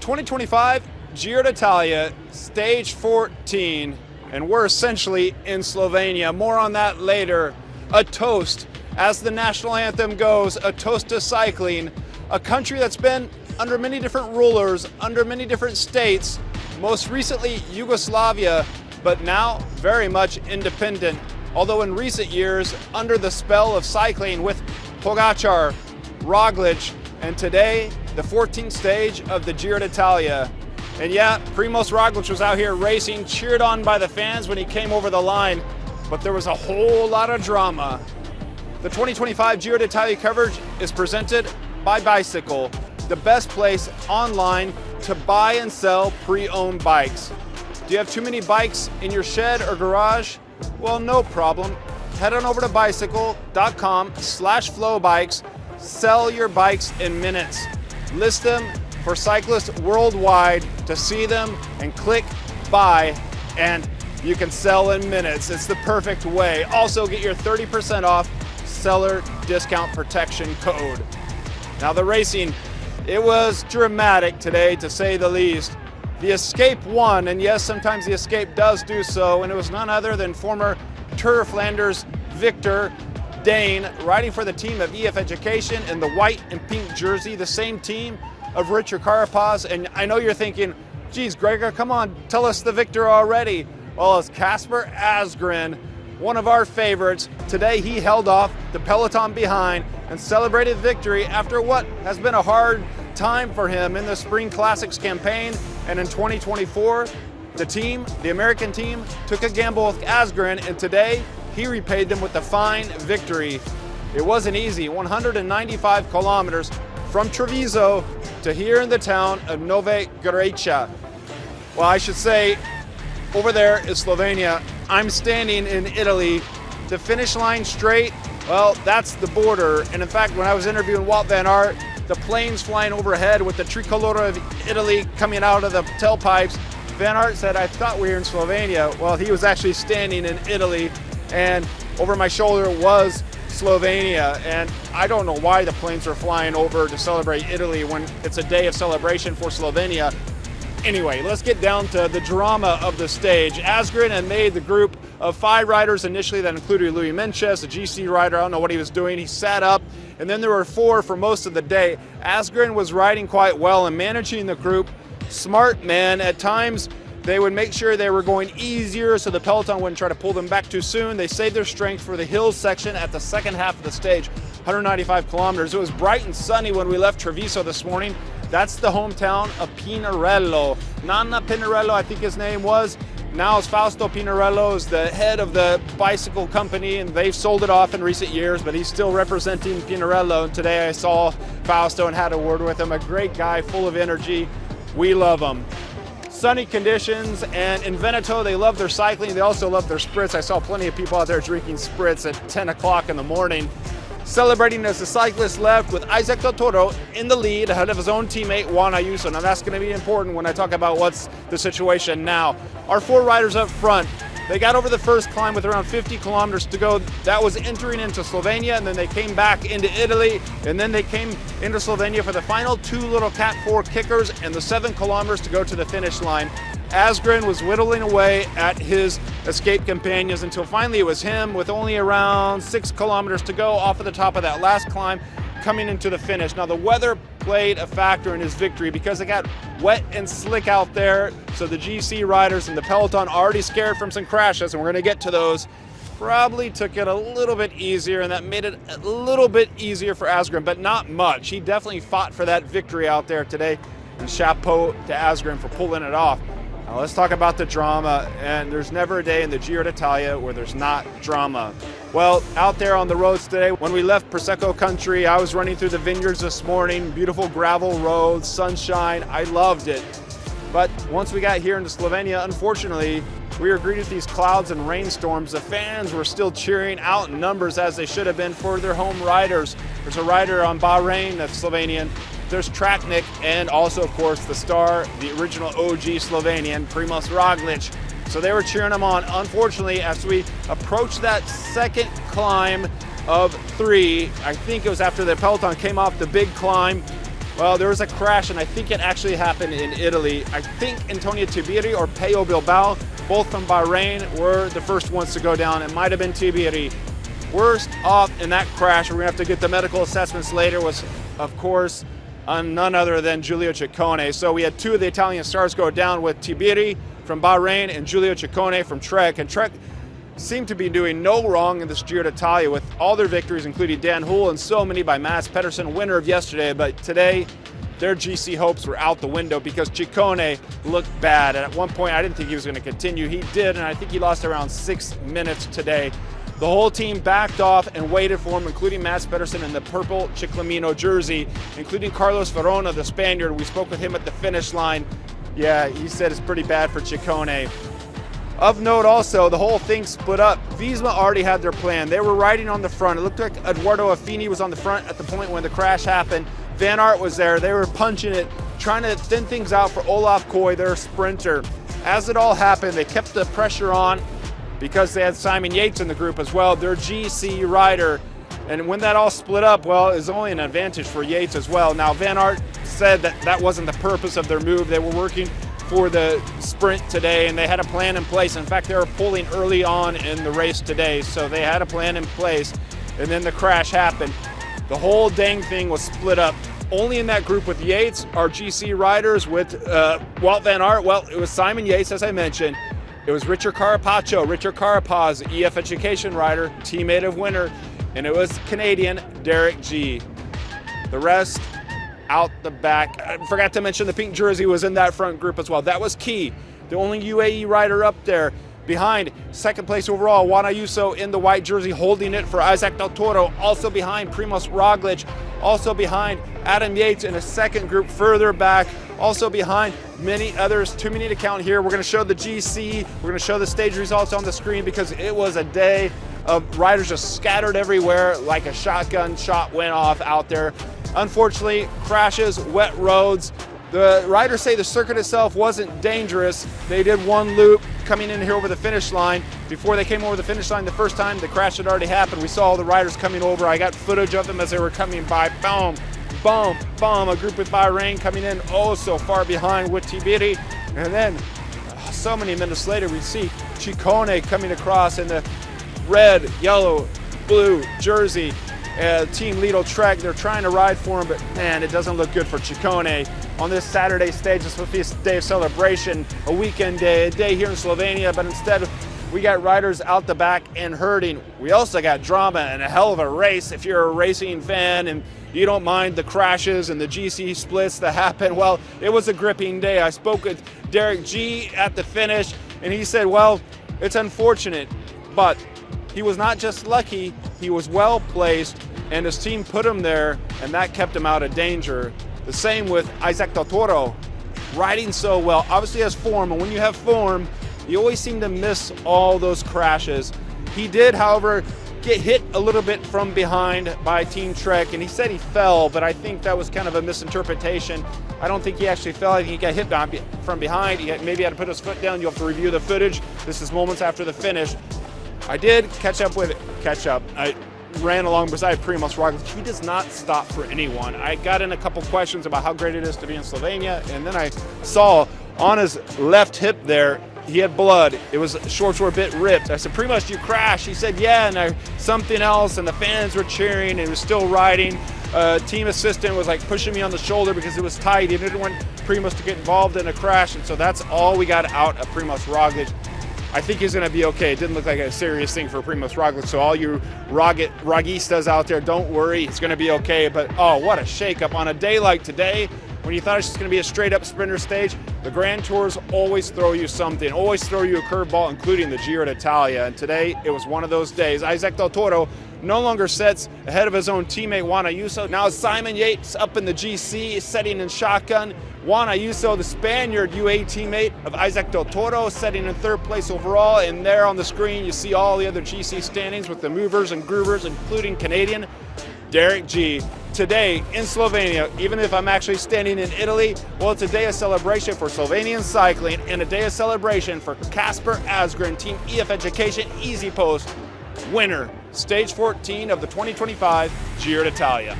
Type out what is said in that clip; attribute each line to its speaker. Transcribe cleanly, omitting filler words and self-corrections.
Speaker 1: 2025 Giro d'Italia, stage 14, and we're essentially in Slovenia. More on that later. A toast, as the national anthem goes, a toast to cycling, a country that's been under many different rulers, under many different states, most recently Yugoslavia, but now very much independent. Although in recent years, under the spell of cycling with Pogacar, Roglic, and today, the 14th stage of the Giro d'Italia. And yeah, Primož Roglic was out here racing, cheered on by the fans when he came over the line, but there was a whole lot of drama. The 2025 Giro d'Italia coverage is presented by Bicycle, the best place online to buy and sell pre-owned bikes. Do you have too many bikes in your shed or garage? Well, no problem. Head on over to bicycle.com/FloBikes. Sell your bikes in minutes. List them for cyclists worldwide to see them and click buy, and you can sell in minutes. It's the perfect way. Also get your 30% off seller discount protection code. Now the racing, it was dramatic today to say the least. The Escape won, and yes, sometimes the Escape does do so, and it was none other than former Tour of Flanders victor Dane, riding for the team of EF Education in the white and pink jersey, the same team of Richard Carapaz. And I know you're thinking, geez, Gregor, come on, tell us the victor already. Well, it's Kasper Asgreen, one of our favorites. Today he held off the peloton behind and celebrated victory after what has been a hard time for him in the Spring Classics campaign. And in 2024, the American team, took a gamble with Asgreen, and today he repaid them with a fine victory. It wasn't easy, 195 kilometers from Treviso to here in the town of Nove Gorica. Well, I should say, over there is Slovenia. I'm standing in Italy. The finish line straight, well, that's the border. And in fact, when I was interviewing Wout van Aert, the planes flying overhead with the tricolor of Italy coming out of the tailpipes, Van Aert said, I thought we were in Slovenia. Well, he was actually standing in Italy, and over my shoulder was Slovenia. And I don't know why the planes were flying over to celebrate Italy when it's a day of celebration for Slovenia. Anyway, let's get down to the drama of the stage. Asgreen had made the group of 5 riders initially that included Louis Menches, a GC rider. I don't know what he was doing. He sat up, and then there were 4 for most of the day. Asgreen was riding quite well and managing the group. Smart man. At times, they would make sure they were going easier so the peloton wouldn't try to pull them back too soon. They saved their strength for the hills section at the second half of the stage, 195 kilometers. It was bright and sunny when we left Treviso this morning. That's the hometown of Pinarello. Nana Pinarello, I think his name was. Now it's Fausto Pinarello, is the head of the bicycle company, and they've sold it off in recent years, but he's still representing Pinarello. And today I saw Fausto and had a word with him. A great guy, full of energy. We love him. Sunny conditions, and in Veneto they love their cycling. They also love their spritz. I saw plenty of people out there drinking spritz at 10 o'clock in the morning. Celebrating as the cyclist left with Isaac Del Toro in the lead ahead of his own teammate Juan Ayuso. Now that's going to be important when I talk about what's the situation now. Our 4 riders up front, they got over the first climb with around 50 kilometers to go. That was entering into Slovenia, and then they came back into Italy, and then they came into Slovenia for the final 2 little Cat 4 kickers and the 7 kilometers to go to the finish line. Asgreen was whittling away at his Escape companions until finally it was him with only around 6 kilometers to go off of the top of that last climb coming into the finish. Now the weather played a factor in his victory because it got wet and slick out there, so the GC riders and the peloton already scared from some crashes, and we're going to get to those, probably took it a little bit easier, and that made it a little bit easier for Asgreen, but not much. He definitely fought for that victory out there today, and chapeau to Asgreen for pulling it off. Now let's talk about the drama, and there's never a day in the Giro d'Italia where there's not drama. Well, out there on the roads today, when we left Prosecco country, I was running through the vineyards this morning, beautiful gravel roads, sunshine, I loved it. But once we got here into Slovenia, unfortunately, we were greeted with these clouds and rainstorms. The fans were still cheering out in numbers as they should have been for their home riders. There's a rider on Bahrain that's Slovenian. There's Traknik, and also, of course, the star, the original OG Slovenian, Primož Roglic. So they were cheering him on. Unfortunately, as we approached that second climb of 3, I think it was after the peloton came off the big climb, Well, there was a crash, and I think it actually happened in Italy. I think Antonio Tiberi or Pello Bilbao, both from Bahrain, were the first ones to go down. It might have been Tiberi. Worst off in that crash, we're going to have to get the medical assessments later, was, of course, none other than Giulio Ciccone. So we had two of the Italian stars go down with Tiberi from Bahrain and Giulio Ciccone from Trek. And Trek seemed to be doing no wrong in this Giro d'Italia with all their victories, including Dan Hull and so many by Mats Pedersen, winner of yesterday. But today, their GC hopes were out the window because Ciccone looked bad. And at one point, I didn't think he was going to continue. He did, and I think he lost around 6 minutes today. The whole team backed off and waited for him, including Mats Pedersen in the purple Ciclamino jersey, including Carlos Verona, the Spaniard. We spoke with him at the finish line. Yeah, he said it's pretty bad for Ciccone. Of note also, the whole thing split up. Visma already had their plan. They were riding on the front. It looked like Eduardo Affini was on the front at the point when the crash happened. Van Aert was there. They were punching it, trying to thin things out for Olaf Koy, their sprinter. As it all happened, they kept the pressure on because they had Simon Yates in the group as well, their GC rider. And when that all split up, well, it was only an advantage for Yates as well. Now, Van Aert said that that wasn't the purpose of their move. They were working for the sprint today, and they had a plan in place. In fact, they were pulling early on in the race today, so they had a plan in place, and then the crash happened. The whole dang thing was split up. Only in that group with Yates are GC riders with Wout van Aert. Well, it was Simon Yates, as I mentioned. It was Richard Carapaz, EF Education rider, teammate of winner, and it was Canadian Derek G. The rest out the back. I forgot to mention the pink jersey was in that front group as well. That was key. The only UAE rider up there. Behind, second place overall, Juan Ayuso in the white jersey holding it for Isaac Del Toro. Also behind, Primoz Roglic. Also behind, Adam Yates in a second group further back. Also behind, many others. Too many to count here. We're going to show the GC. We're going to show the stage results on the screen because it was a day of riders just scattered everywhere like a shotgun shot went off out there. Unfortunately, crashes, wet roads. The riders say the circuit itself wasn't dangerous. They did one loop coming in here over the finish line. Before they came over the finish line the first time, the crash had already happened. We saw all the riders coming over. I got footage of them as they were coming by. Boom, boom, boom. A group with Bahrain coming in oh so far behind with Tiberi. And then so many minutes later, we see Ciccone coming across in the red, yellow, blue jersey. Team Lidl Trek, they're trying to ride for him, but man, it doesn't look good for Ciccone. On this Saturday stage, it's supposed to be a day of celebration, a weekend day, a day here in Slovenia, but instead we got riders out the back and hurting. We also got drama and a hell of a race if you're a racing fan and you don't mind the crashes and the GC splits that happen. Well, it was a gripping day. I spoke with Derek G at the finish, and he said, well, it's unfortunate, but he was not just lucky, he was well placed, and his team put him there, and that kept him out of danger. The same with Isaac Del Toro, riding so well. Obviously has form, and when you have form, you always seem to miss all those crashes. He did, however, get hit a little bit from behind by Team Trek, and he said he fell, but I think that was kind of a misinterpretation. I don't think he actually fell. I think he got hit from behind. He maybe had to put his foot down. You'll have to review the footage. This is moments after the finish. I did I ran along beside Primoz Roglic. He does not stop for anyone. I got in a couple questions about how great it is to be in Slovenia, and then I saw on his left hip there, he had blood. It was shorts were a bit ripped. I said, Primoz, you crashed? He said, yeah, and something else, and the fans were cheering, and he was still riding. Team assistant was like pushing me on the shoulder because it was tight. He didn't want Primoz to get involved in a crash, and so that's all we got out of Primoz Roglic. I think he's going to be okay. It didn't look like a serious thing for Primoz Roglic, so all you Rogistas out there, don't worry. It's going to be okay, but oh, what a shakeup. On a day like today, when you thought it's just going to be a straight-up sprinter stage, the Grand Tours always throw you something, always throw you a curveball, including the Giro d'Italia, and today it was one of those days. Isaac Del Toro no longer sets ahead of his own teammate Juan Ayuso. Now Simon Yates up in the GC, setting in shotgun. Juan Ayuso, the Spaniard UAE teammate of Isaac Del Toro, setting in third place overall. And there on the screen, you see all the other GC standings with the movers and groovers, including Canadian Derek G. Today in Slovenia, even if I'm actually standing in Italy, well, it's a day of celebration for Slovenian cycling and a day of celebration for Kasper Asgren, Team EF Education Easy Post winner, stage 14 of the 2025 Giro d'Italia.